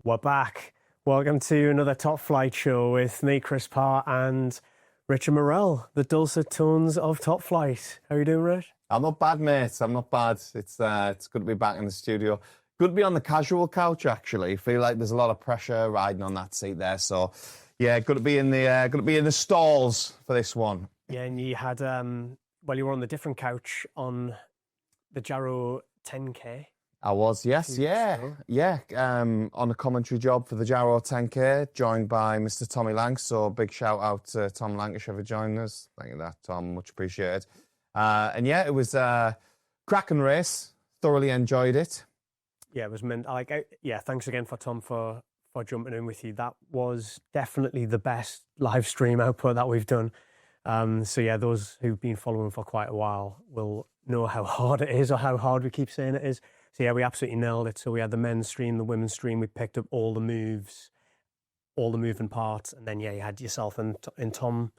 We're back. Welcome to another Top Flight show with me, Chris Parr, and Richard Morrell, the dulcet tones of Top Flight. How are you doing, Rich? I'm not bad, mate. I'm not bad. It's good to be back in the studio. Good to be on the casual couch, actually. Feel like there's a lot of pressure riding on that seat there. So, yeah, good to be in the stalls for this one. Yeah, and you had you were on the different couch on the Jarrow 10K. I was, yes, yeah. On a commentary job for the Jarrow 10K, joined by Mr. Tommy Lang. So big shout out to Tom Lancashire for joining us. Thank you for that, Tom. Much appreciated. And yeah, it was a cracking race. Thoroughly enjoyed it. Yeah, it was meant. Thanks again for Tom for jumping in with you. That was definitely the best live stream output that we've done. So yeah, those who've been following for quite a while will know how hard it is, or how hard we keep saying it is. So yeah, we absolutely nailed it. So we had the men's stream, the women's stream. We picked up all the moves, all the moving parts, and then yeah, you had yourself and Tom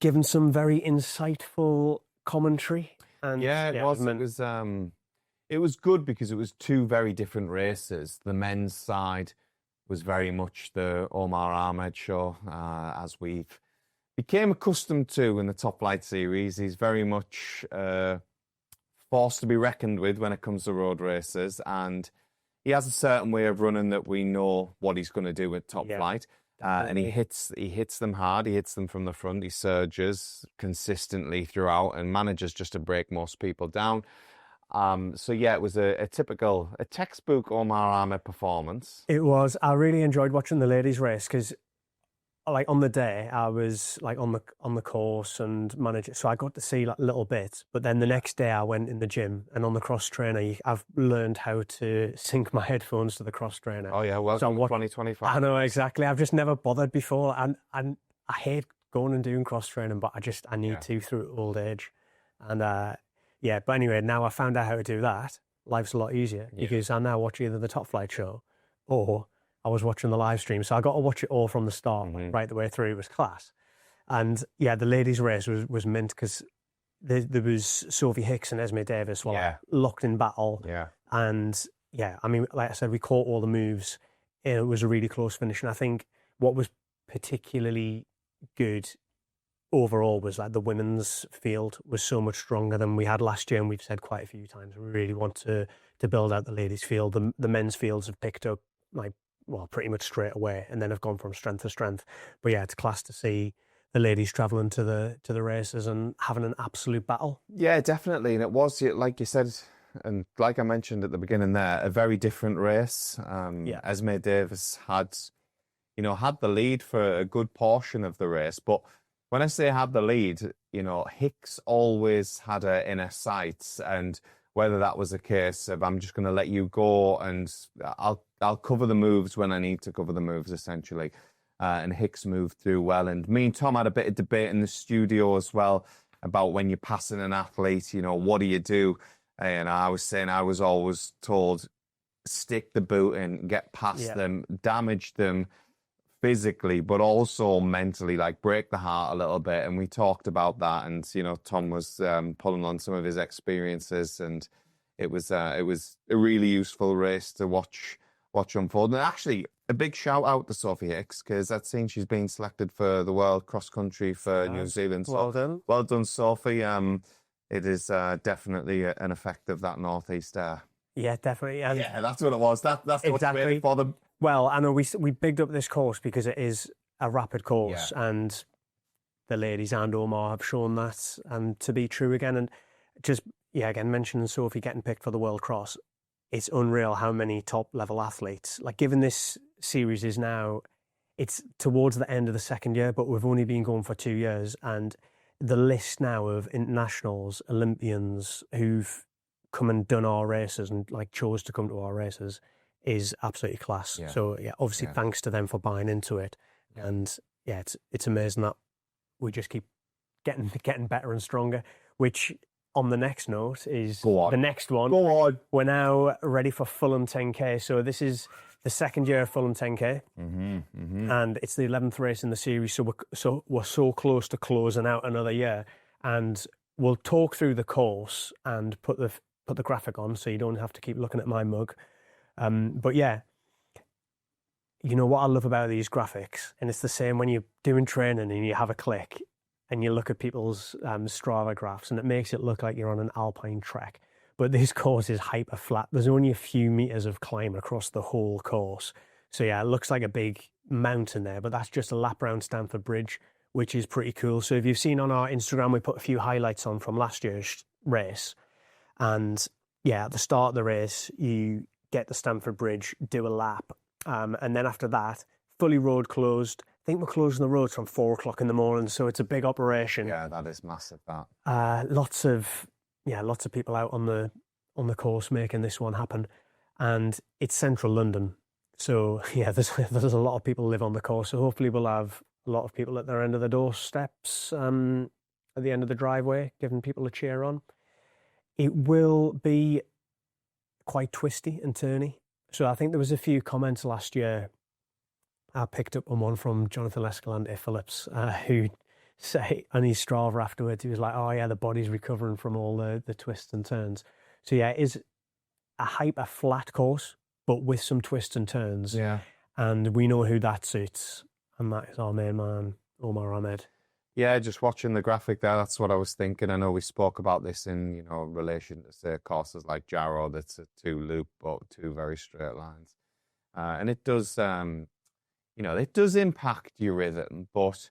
giving some very insightful commentary. And yeah, it was. It was good because it was two very different races. The men's side was very much the Omar Ahmed show, as we've became accustomed to in the Top Flight series. He's very much force to be reckoned with when it comes to road races, and he has a certain way of running that we know what he's going to do with Top Flight. And he hits them hard. He hits them from the front. He surges consistently throughout and manages just to break most people down. So yeah, it was a textbook Omar Ahmed performance. It was. I really enjoyed watching the ladies race because, like, on the day I was like on the course and managing, so I got to see like a little bit. But then the next day I went in the gym, and on the cross trainer, I've learned how to sync my headphones to the cross trainer. Oh yeah, welcome to 2025. I know, exactly. I've just never bothered before, and I hate going and doing cross training, but I need to through old age, and yeah. But anyway, now I found out how to do that. Life's a lot easier because I now watch either the Top Flight show or I was watching the live stream. So I got to watch it all from the start, right the way through. It was class. And yeah, the ladies' race was mint because there was Sophie Hicks and Esme Davis locked in battle. Yeah. And yeah, I mean, like I said, we caught all the moves. It was a really close finish. And I think what was particularly good overall was like the women's field was so much stronger than we had last year. And we've said quite a few times, we really want to build out the ladies' field. The men's fields have picked up pretty much straight away, and then have gone from strength to strength. But yeah, it's class to see the ladies travelling to the races and having an absolute battle. Yeah, definitely. And it was, like you said, and like I mentioned at the beginning there, a very different race. Esme Davis had the lead for a good portion of the race. But when I say had the lead, Hicks always had her in her sights, and whether that was a case of I'm just going to let you go and I'll cover the moves when I need to cover the moves, essentially. And Hicks moved through well. And me and Tom had a bit of debate in the studio as well about when you're passing an athlete, what do you do? And I was saying I was always told, stick the boot in, get past them, damage them physically, but also mentally, like break the heart a little bit. And we talked about that. And, Tom was pulling on some of his experiences, and it was a really useful race to watch unfold. And actually, a big shout out to Sophie Hicks, because I've seen she's been selected for the World Cross Country for New Zealand. So, well done, Sophie. It is definitely an effect of that northeast air. Yeah, definitely. Yeah, that's what it was. That's exactly for them. Well, I know we bigged up this course because it is a rapid course, and the ladies and Omar have shown that to be true again. And just again, mentioning Sophie getting picked for the World Cross, it's unreal how many top level athletes. Like, given this series is now, it's towards the end of the second year, but we've only been going for 2 years, and the list now of internationals, Olympians who've come and done our races and like chose to come to our races is absolutely class. So yeah, obviously thanks to them for buying into it. And yeah, it's amazing that we just keep getting better and stronger, which on the next note is the next one. Go on. We're now ready for Fulham 10K. So this is the second year of Fulham 10K, and it's the 11th race in the series. So we're so close to closing out another year, and we'll talk through the course and put the graphic on, so you don't have to keep looking at my mug. But yeah, you know what I love about these graphics, and it's the same when you're doing training and you have a click and you look at people's Strava graphs, and it makes it look like you're on an alpine trek. But this course is hyper flat. There's only a few meters of climb across the whole course. So yeah, it looks like a big mountain there, but that's just a lap around Stamford Bridge, which is pretty cool. So if you've seen on our Instagram, we put a few highlights on from last year's race. And yeah, at the start of the race, you get to Stamford Bridge, do a lap. And then after that, fully road closed. I think we're closing the roads from 4 o'clock in the morning. So it's a big operation. Yeah, that is massive, that. Lots of people out on the course making this one happen. And it's central London. So yeah, there's a lot of people live on the course. So hopefully we'll have a lot of people at their end of the doorsteps, at the end of the driveway, giving people a cheer on. It will be quite twisty and turny. So I think there was a few comments last year. I picked up on one from Jonathan Escalante Phillips, who say on his Strava afterwards, he was like, "Oh yeah, the body's recovering from all the twists and turns." So yeah, it is a hyper flat course, but with some twists and turns. Yeah. And we know who that suits, and that is our main man, Omar Ahmed. Yeah, just watching the graphic there, that's what I was thinking. I know we spoke about this in, relation to, say, courses like Jarrow, that's a 2-loop, but 2 very straight lines. And it does, it does impact your rhythm, but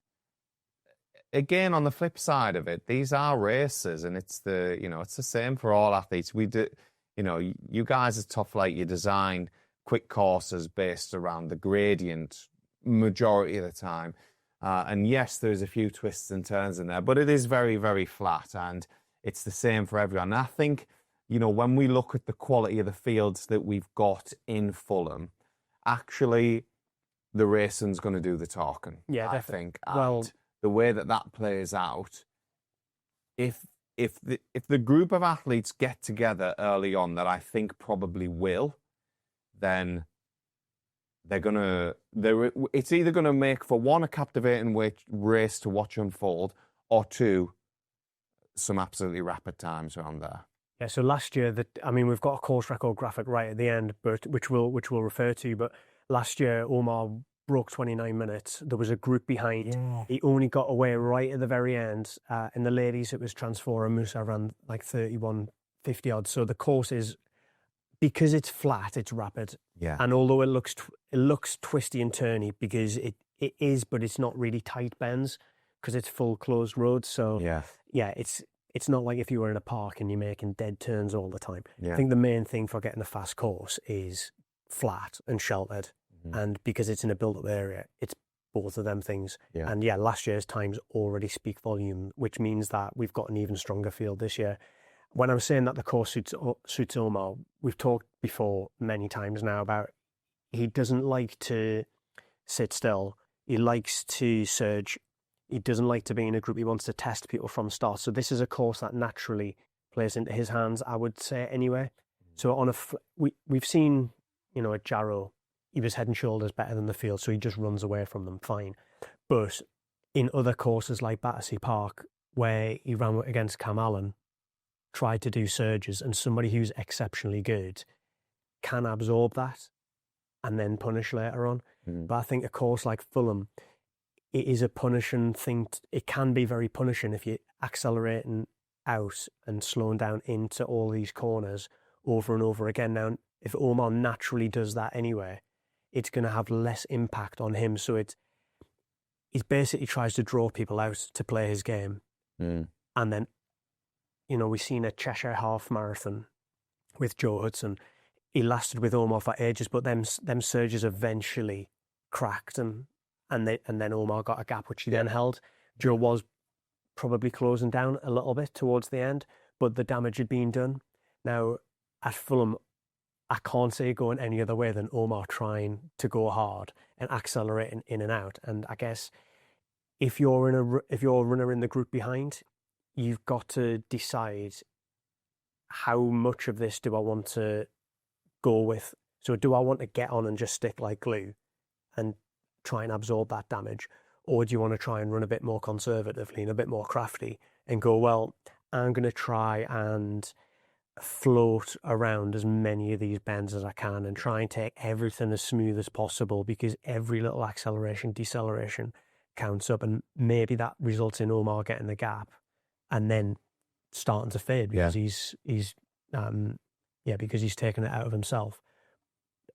again, on the flip side of it, these are races, and it's the same for all athletes. We do, you guys at Top Flight, you designed quick courses based around the gradient majority of the time. And yes, there's a few twists and turns in there, but it is very, very flat, and it's the same for everyone. And I think, when we look at the quality of the fields that we've got in Fulham, actually, the racing's going to do the talking. Yeah, I think. And the way that plays out, if the group of athletes get together early on, that I think probably will, then it's either going to make, for one, a captivating race to watch unfold, or two, some absolutely rapid times around there. Yeah, so last year, we've got a course record graphic right at the end, but which we'll refer to. But last year, Omar broke 29 minutes. There was a group behind. Yeah. He only got away right at the very end. In the ladies, it was Transfora Musa ran like 31.50 odd. So the course is, because it's flat, it's rapid. Yeah. And although it looks twisty and turny, because it is, but it's not really tight bends because it's full closed roads. So yeah, it's not like if you were in a park and you're making dead turns all the time. Yeah. I think the main thing for getting a fast course is flat and sheltered. Mm-hmm. And because it's in a built-up area, it's both of them things. Yeah. And yeah, last year's times already speak volume, which means that we've got an even stronger field this year. When I'm saying that the course suits Omar, we've talked before many times now about he doesn't like to sit still. He likes to surge. He doesn't like to be in a group. He wants to test people from start. So this is a course that naturally plays into his hands, I would say, anyway. So we've seen, at Jarrow, he was head and shoulders better than the field, so he just runs away from them fine. But in other courses like Battersea Park, where he ran against Cam Allen, tried to do surges, and somebody who's exceptionally good can absorb that and then punish later on. But I think a course like Fulham, it is a punishing thing. It can be very punishing if you're accelerating out and slowing down into all these corners over and over again. Now, if Omar naturally does that anyway, it's going to have less impact on him. So he basically tries to draw people out to play his game. And then, we've seen a Cheshire half marathon with Joe Hudson. He lasted with Omar for ages, but them surges eventually cracked him, and then Omar got a gap, which he then held. Joe was probably closing down a little bit towards the end, but the damage had been done. Now, at Fulham, I can't see it going any other way than Omar trying to go hard and accelerating in and out. And I guess if you're a runner in the group behind, you've got to decide how much of this do I want to go with. So do I want to get on and just stick like glue and try and absorb that damage? Or do you want to try and run a bit more conservatively and a bit more crafty and go, well, I'm going to try and float around as many of these bends as I can and try and take everything as smooth as possible, because every little acceleration, deceleration counts up, and maybe that results in Omar getting the gap and then starting to fade because he's because he's taken it out of himself.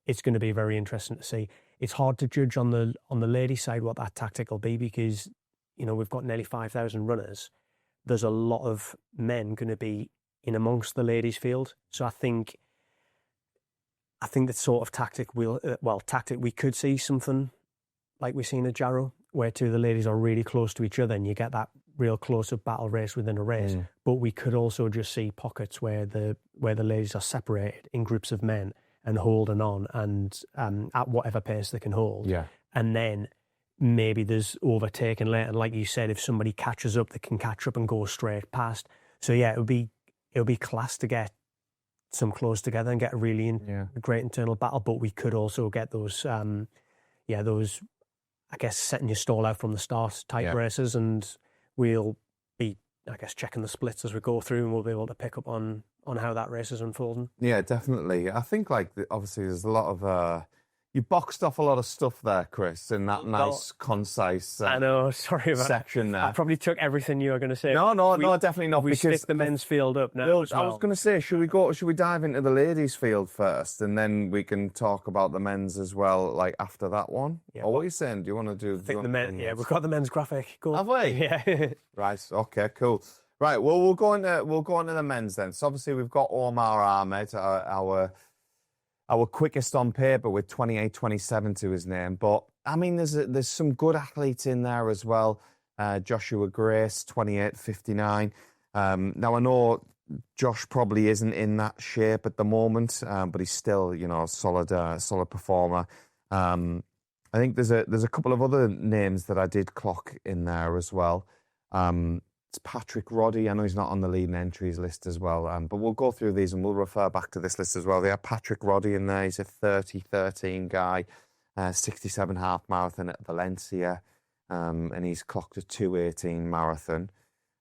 It's going to be very interesting to see. It's hard to judge on the ladies' side what that tactic will be, because we've got nearly 5,000 runners. There's a lot of men going to be in amongst the ladies' field, so I think that sort of tactic we could see something like we've seen at Jarrow, where two of the ladies are really close to each other, and you get that real close-up battle race within a race. But we could also just see pockets where the ladies are separated in groups of men and holding on, and at whatever pace they can hold. Yeah. And then maybe there's overtaken later, and like you said, if somebody catches up, they can catch up and go straight past. So yeah, it would be class to get some close together and get a really great internal battle. But we could also get those I guess setting your stall out from the start type races, and we'll be, I guess, checking the splits as we go through, and we'll be able to pick up on how that race is unfolding. Yeah, definitely. I think, obviously there's a lot of... you boxed off a lot of stuff there, Chris, in that nice, concise I know, sorry about section there. I probably took everything you were going to say. No, definitely not. We stick the men's field up now. I was going to say, should we dive into the ladies' field first, and then we can talk about the men's as well, after that one? Yeah, what are you saying? Do you want to do... I think the men, we've got the men's graphic. Go on. Have we? Yeah. Right, okay, cool. Right, well, we'll go into the men's then. So obviously we've got Omar Ahmed, our quickest on paper, with 28:27 to his name. But I mean, there's some good athletes in there as well. Joshua Grace, 28:59. Now I know Josh probably isn't in that shape at the moment, but he's still, a solid performer. I think there's a couple of other names that I did clock in there as well. It's Patrick Roddy. I know he's not on the leading entries list as well, but we'll go through these and we'll refer back to this list as well. They have Patrick Roddy in there. He's a 30:13 guy, 67 half marathon at Valencia, and he's clocked a 2:18 marathon.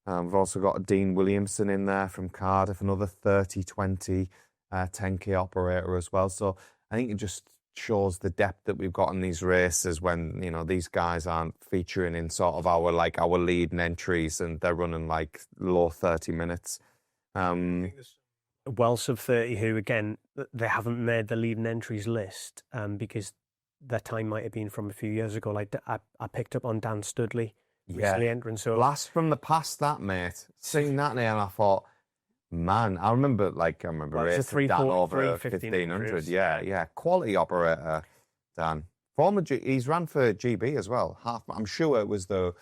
We've also got Dean Williamson in there from Cardiff, another 30:20 10K operator as well. So I think it just shows the depth that we've got in these races when, these guys aren't featuring in sort of our leading entries, and they're running low 30 minutes. Well sub 30 who, again, they haven't made the leading entries list because their time might have been from a few years ago. I picked up on Dan Studley recently entering. So blast from the past, that, mate. Seeing that name, I thought, man, I remember racing Dan over 1500. Yeah. Quality operator, Dan. He's ran for GB as well. I'm sure it was the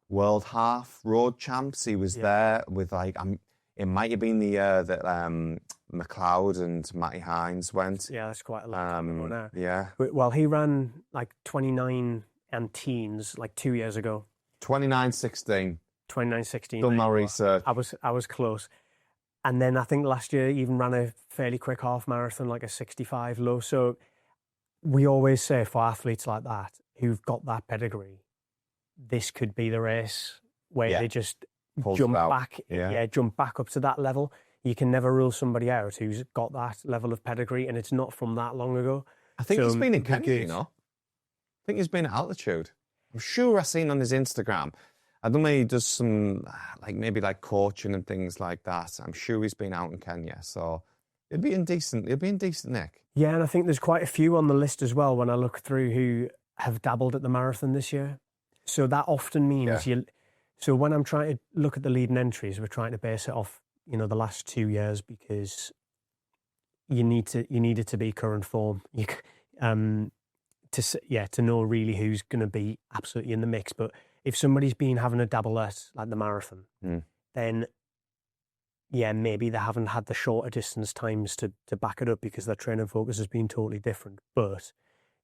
World Half Road Champs. He was there with it might have been the year that McLeod and Matty Hines went. Yeah, that's quite a lot now. Yeah. Well, he ran 29 and teens 2 years ago. 29:16. 29:16. Done my research. I was close. And then I think last year he even ran a fairly quick half marathon, a 65 low. So we always say for athletes like that who've got that pedigree, this could be the race where they just jump back up to that level. You can never rule somebody out who's got that level of pedigree, and it's not from that long ago. I think he's been in Kenya, I think he's been at altitude. I'm sure I've seen on his Instagram. I don't know, he does some, maybe coaching and things like that. I'm sure he's been out in Kenya, so it'd be in decent nick. Yeah, and I think there's quite a few on the list as well when I look through who have dabbled at the marathon this year. So that often means so when I'm trying to look at the leading entries, we're trying to base it off, the last 2 years, because you need it to be current form. To know really who's going to be absolutely in the mix. But if somebody's been having a dabble at the marathon, then maybe they haven't had the shorter distance times to back it up because their training focus has been totally different. But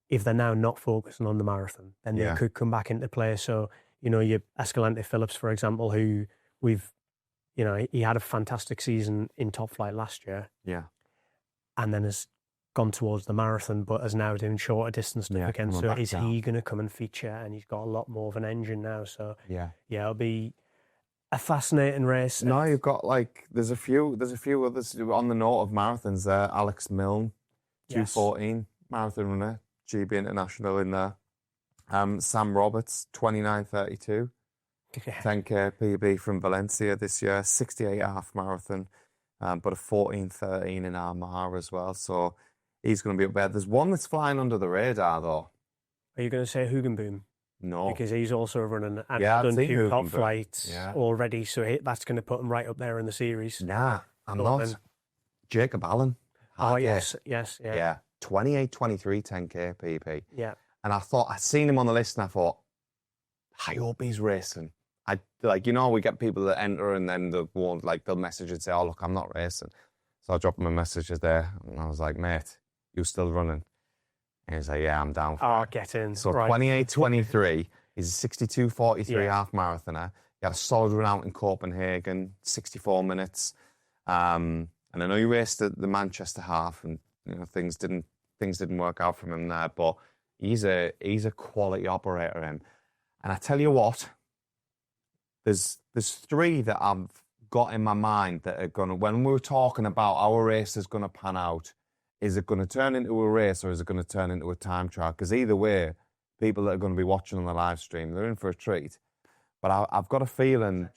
if they're now not focusing on the marathon, then they could come back into play. So, your Escalante Phillips, for example, who he had a fantastic season in top flight last year. Yeah. And then has gone towards the marathon, but is now doing shorter distance stuff again. So is he going to come and feature? And he's got a lot more of an engine now. So it'll be a fascinating race. No, you've got like there's a few others on the note of marathons there. Alex Milne, 2:14 marathon runner, GB International in there. Sam Roberts, 29:32, 10K PB from Valencia this year, 68 half marathon, but a 14:13 in Armagh as well. So he's going to be up there. There's one that's flying under the radar though. Are you going to say Hugenboom? No, because he's also running and done 2 top flights already, so that's going to put him right up there in the series. Nah, I'm not. Jacob Allen. Oh, yes, yeah. 28:23 10K PP. Yeah. And I thought, I'd seen him on the list and I thought, I hope he's racing. We get people that enter and then they'll message and say, oh, look, I'm not racing. So I dropped him a message there and I was like, mate, you still running? And he's like, yeah, I'm down for it. Get in. So 28:23, he's a 62:43 half marathoner. He had a solid run out in Copenhagen, 64 minutes. And I know he raced at the Manchester half and things didn't work out for him there, but he's a quality operator, him. And I tell you what, there's 3 that I've got in my mind that are gonna, when we're talking about our race is gonna pan out, is it going to turn into a race or is it going to turn into a time trial? Because either way, people that are going to be watching on the live stream, they're in for a treat. But I've got a feeling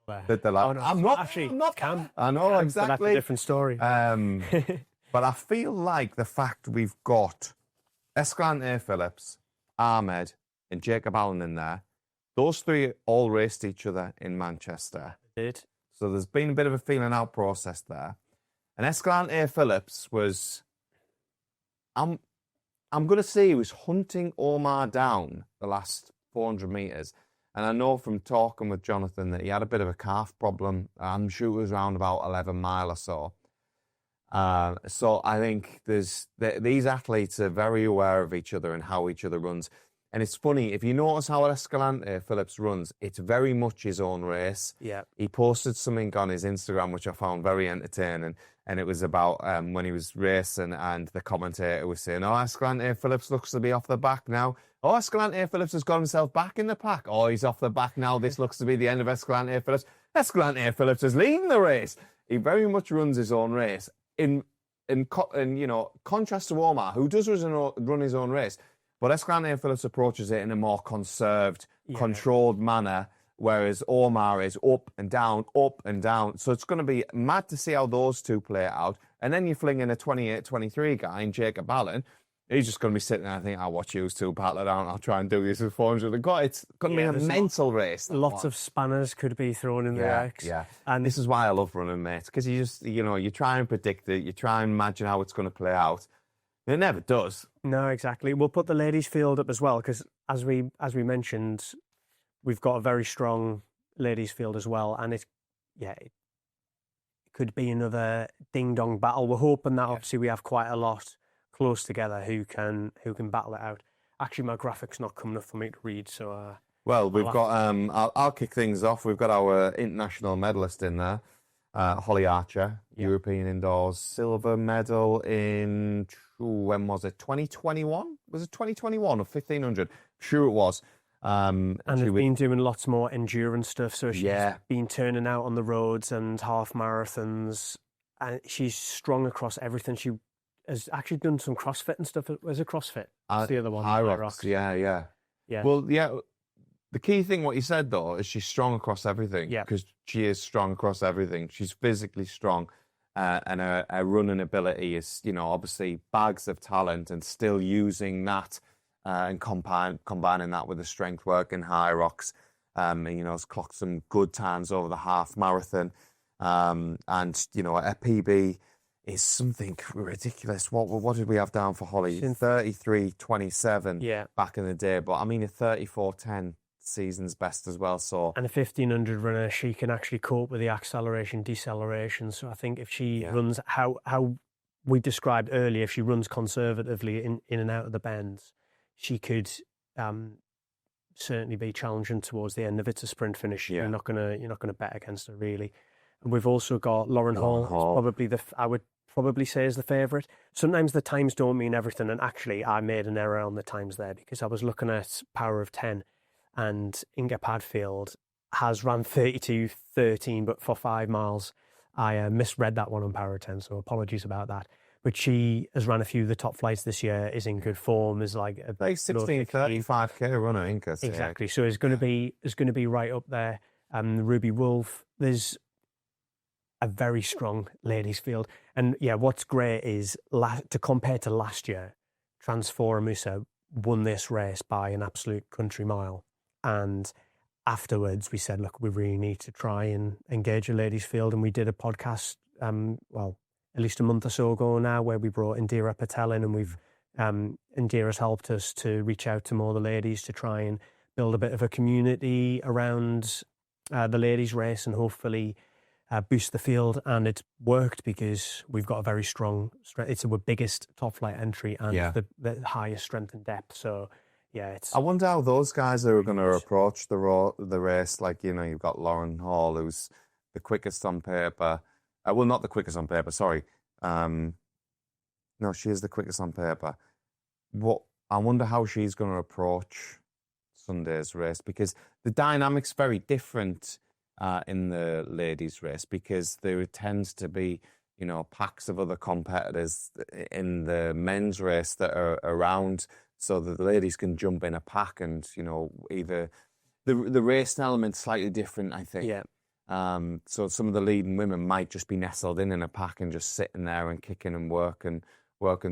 that they're like, oh, no, I'm not. Cam. I know, exactly. That's a different story. But I feel like the fact we've got Escalante Phillips, Ahmed, and Jacob Allen in there, those 3 all raced each other in Manchester. They did. So there's been a bit of a feeling out process there. And Escalante Phillips was... I'm going to say he was hunting Omar down the last 400 metres. And I know from talking with Jonathan that he had a bit of a calf problem. I'm sure it was around about 11 mile or so. So I think these athletes are very aware of each other and how each other runs. And it's funny, if you notice how Escalante Phillips runs, it's very much his own race. Yeah. He posted something on his Instagram, which I found very entertaining. And it was about when he was racing and the commentator was saying, oh, Escalante Phillips looks to be off the back now. Oh, Escalante Phillips has got himself back in the pack. Oh, he's off the back now. This looks to be the end of Escalante Phillips. Escalante Phillips is leading the race. He very much runs his own race. In contrast to Omar, who does run his own race, but Escalante Phillips approaches it in a more conserved, controlled manner, whereas Omar is up and down, up and down. So it's going to be mad to see how those 2 play out. And then you fling in a 28-23 guy in Jacob Allen. He's just going to be sitting there and think, I'll watch you 2 battle it out. I'll try and do this with 400. It's going to be a mental race. Lots of spanners could be thrown in the X. Yeah. And this is why I love running, mate, because you just, you try and predict it. You try and imagine how it's going to play out. It never does. No, exactly. We'll put the ladies' field up as well because, as we mentioned, we've got a very strong ladies' field as well, and it could be another ding-dong battle. We're hoping that obviously we have quite a lot close together who can battle it out. Actually, my graphic's not coming up for me to read, so. Well, we've got. I'll kick things off. We've got our international medalist in there. Holly Archer, European Indoors silver medal in, when was it, 2021? Was it 2021 or 1500? Sure it was. And she's been doing lots more endurance stuff, so she's been turning out on the roads and half marathons, and she's strong across everything. She has actually done some CrossFit and stuff. Was it CrossFit? That's the other one. High rocks. Yeah. Well, the key thing, what you said, though, is she's strong across everything. Yeah. Because she is strong across everything. She's physically strong. And her running ability is, obviously bags of talent and still using that and combining that with the strength work in high rocks. Has clocked some good times over the half marathon. And, a PB is something ridiculous. What did we have down for Holly? 33:27 back in the day. But, a 34:10 season's best as well. So, and a 1500 runner, she can actually cope with the acceleration, deceleration. So I think if she runs how we described earlier, if she runs conservatively in and out of the bends, she could certainly be challenging towards the end. If it's a sprint finish, you're not gonna bet against her really. And we've also got Lauren Hall. Probably I would probably say is the favourite. Sometimes the times don't mean everything, and actually I made an error on the times there because I was looking at Power of 10. And Inga Padfield has ran 32:13, but for 5 miles. I misread that one on Power 10, so apologies about that. But she has run a few of the top flights this year, is in good form, is like 16:35K runner, ain't it? Exactly. So it's going to be right up there. Ruby Wolf, there's a very strong ladies field. And yeah, what's great is to compare to last year, Transfora Musa won this race by an absolute country mile. And afterwards we said, look, we really need to try and engage a ladies field. And we did a podcast, at least a month or so ago now, where we brought Indira Patel in, and we've Indira's helped us to reach out to more of the ladies to try and build a bit of a community around the ladies race and hopefully boost the field. And it's worked because we've got a very strong strength. It's our biggest top flight entry and the highest strength and depth. So yeah, I wonder how those guys are going to approach the race. Like, you've got Lauren Hall, who's the quickest on paper. Well, not the quickest on paper, sorry. No, she is the quickest on paper. I wonder how she's going to approach Sunday's race, because the dynamic's very different in the ladies' race, because there tends to be, packs of other competitors in the men's race that are around, so that the ladies can jump in a pack and, either the racing element's slightly different, I think. Yeah. So some of the leading women might just be nestled in a pack and just sitting there and kicking and working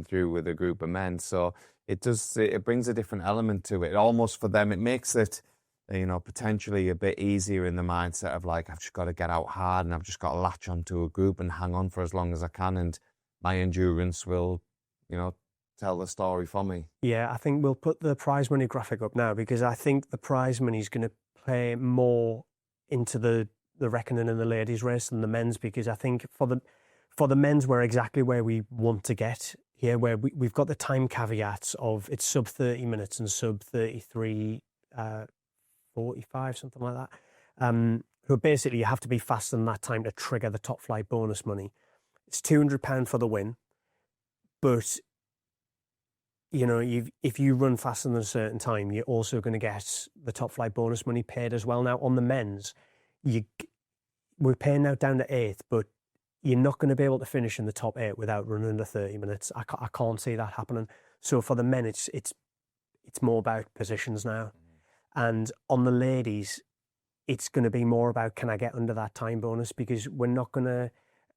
through with a group of men. So it brings a different element to it. Almost for them, it makes it, potentially a bit easier in the mindset of like, I've just got to get out hard and I've just got to latch onto a group and hang on for as long as I can, and my endurance will, tell the story for me. Yeah, I think we'll put the prize money graphic up now, because I think the prize money is going to play more into the reckoning in the ladies' race than the men's, because I think for the men's, we're exactly where we want to get here, where we've got the time caveats of it's sub 30 minutes and sub 33, 45, something like that. Who basically, you have to be faster than that time to trigger the top flight bonus money. It's £200 for the win, but if you run faster than a certain time, you're also going to get the top flight bonus money paid as well. Now on the men's, we're paying now down to 8th, but you're not going to be able to finish in the top 8 without running under 30 minutes. I can't see that happening. So for the men, it's more about positions now. And on the ladies, it's going to be more about, can I get under that time bonus? Because we're not going to,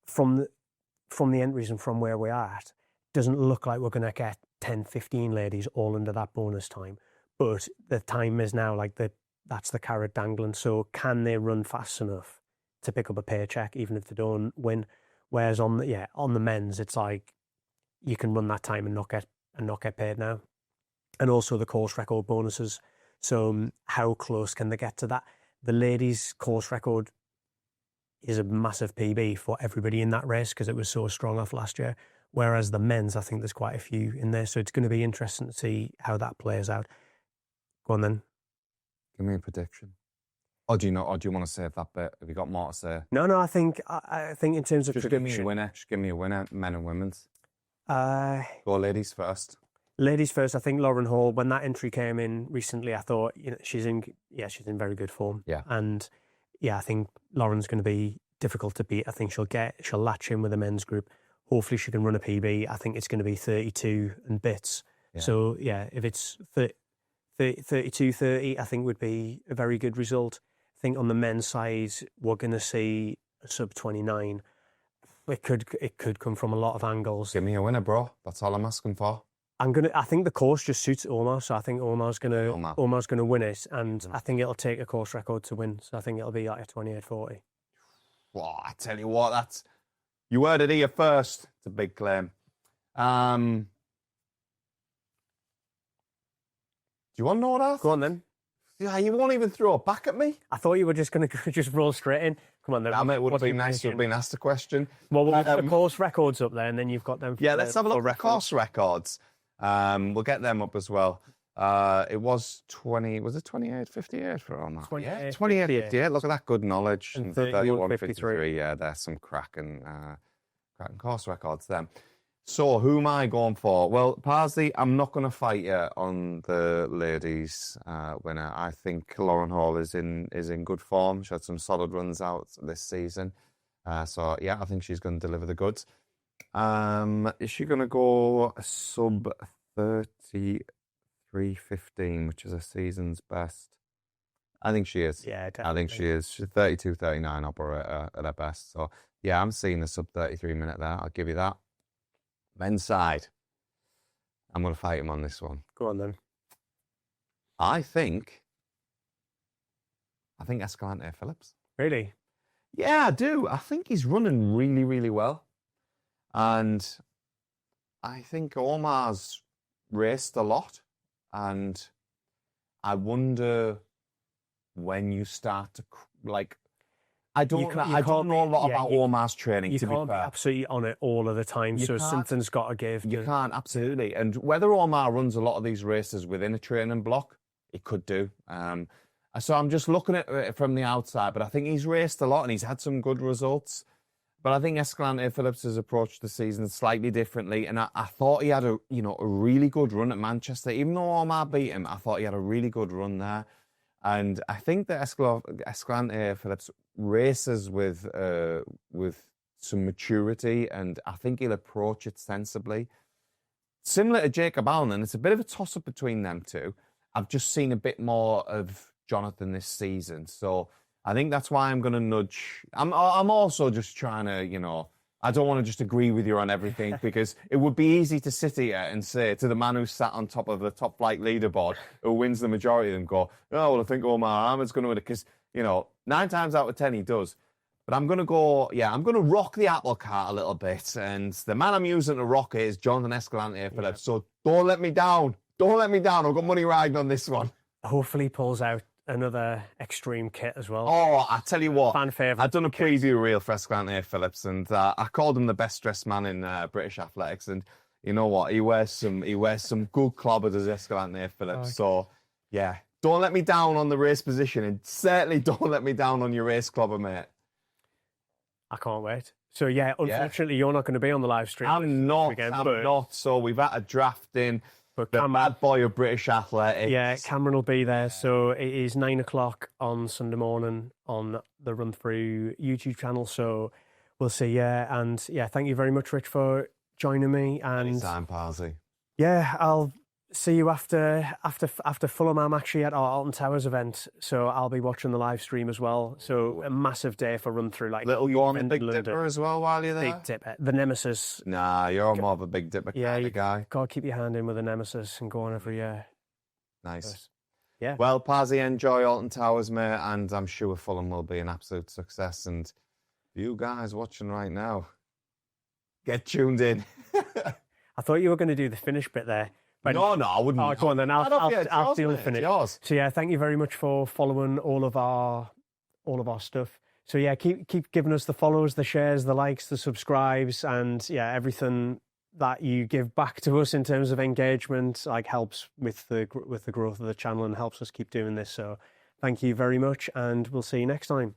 from the entries and from where we are at, doesn't look like we're going to get 10, 15 ladies all under that bonus time. But the time is now like that's the carrot dangling. So can they run fast enough to pick up a paycheck, even if they don't win? Whereas on the men's, it's like you can run that time and not get paid now. And also the course record bonuses. So how close can they get to that? The ladies' course record is a massive PB for everybody in that race because it was so strong off last year. Whereas the men's, I think there's quite a few in there. So it's going to be interesting to see how that plays out. Go on then. Give me a prediction. Or do you want to save that bit? Have you got more to say? No. I think in terms of just prediction, give me a winner. Just give me a winner, men and women's. Go ladies first. Ladies first. I think Lauren Hall. When that entry came in recently, I thought she's in very good form. Yeah. And I think Lauren's going to be difficult to beat. I think she'll latch in with the men's group. Hopefully she can run a PB. I think it's going to be 32 and bits. Yeah. So if it's 32:30, I think would be a very good result. I think on the men's side, we're going to see a sub 29. It could come from a lot of angles. Give me a winner, bro. That's all I'm asking for. I think the course just suits Omar, so I think Omar's gonna win it, and I think it'll take a course record to win. So I think it'll be like a 28:40. Well, I tell you what, you heard it here first. It's a big claim. Do you want to know that? Go on then. Yeah, you won't even throw it back at me. I thought you were just going to just roll straight in. Come on then. Damn, it would have been nice to have been asked a question. Well, we'll have the course records up there, and then you've got them. Yeah, let's have a look at the course records. We'll get them up as well. It was 28:58 for Omar? 28:58. Look at that good knowledge. And 31:53. Yeah, there's some cracking course records then. So, who am I going for? Well, Parsley, I'm not going to fight you on the ladies' winner. I think Lauren Hall is in good form. She had some solid runs out this season. So, yeah, I think she's going to deliver the goods. Is she going to go a sub 33.15, which is a season's best? I think she is. Yeah, definitely. I think she is. She's 32.39 operator at her best. So, yeah, I'm seeing a sub 33 minute there. I'll give you that. Men's side. I'm going to fight him on this one. Go on then. I think Escalante Phillips. Really? Yeah, I do. I think he's running really, really well. And I think Omar's raced a lot. And I wonder when you start to, like, I don't know a lot about Omar's training, to be fair. You can't be absolutely on it all of the time, so something's got to give. You can't, absolutely. And whether Omar runs a lot of these races within a training block, he could do. So I'm just looking at it from the outside, but I think he's raced a lot and he's had some good results. But I think Escalante Phillips has approached the season slightly differently, and I thought he had a really good run at Manchester. Even though Omar beat him, I thought he had a really good run there. And I think that Escalante Phillips races with some maturity, and I think he'll approach it sensibly. Similar to Jacob Allen, and it's a bit of a toss-up between them two. I've just seen a bit more of Jonathan this season, so I think that's why I'm going to nudge. I'm also just trying to, I don't want to just agree with you on everything because it would be easy to sit here and say to the man who sat on top of the top flight leaderboard, who wins the majority of them, go, oh, well, I think Omar Ahmed's going to win it because, 9 times out of 10 he does. But I'm going to go, I'm going to rock the apple cart a little bit. And the man I'm using to rock it is Jonathan Escalante Phillips. So don't let me down. Don't let me down. I've got money riding on this one. Hopefully he pulls out another extreme kit as well. Oh, I tell you what. Fan favourite. I've done a preview reel for Escalante Phillips, and I called him the best dressed man in British athletics. And you know what? He wears some good clobber, does Escalante Phillips. Okay. So, yeah. Don't let me down on the race position, and certainly don't let me down on your race clobber, mate. I can't wait. So, yeah, unfortunately, you're not going to be on the live stream. I'm not. So, we've had a draft in. But the bad boy of British athletics. Yeah, Cameron will be there. So, it is 9 o'clock on Sunday morning on the RunThrough YouTube channel. So, we'll see. Yeah, and yeah, thank you very much, Rich, for joining me. And anytime, Parsley. Yeah, I'll see you after Fulham. I'm actually at our Alton Towers event, so I'll be watching the live stream as well. So a massive day for RunThrough. Like little you on Big Dipper as well while you're there? Big Dipper, the Nemesis. Nah, you're more of a Big Dipper kind of guy. Gotta keep your hand in with the Nemesis and go on every year. Nice. But, yeah. Well, Parsley, enjoy Alton Towers, mate, and I'm sure Fulham will be an absolute success. And for you guys watching right now, get tuned in. I thought you were going to do the finish bit there. But no, I wouldn't. Oh, go on then. I'll steal the finish. So yeah, thank you very much for following all of our stuff. So yeah, keep giving us the follows, the shares, the likes, the subscribes, and yeah, everything that you give back to us in terms of engagement, like helps with the growth of the channel and helps us keep doing this. So thank you very much, and we'll see you next time.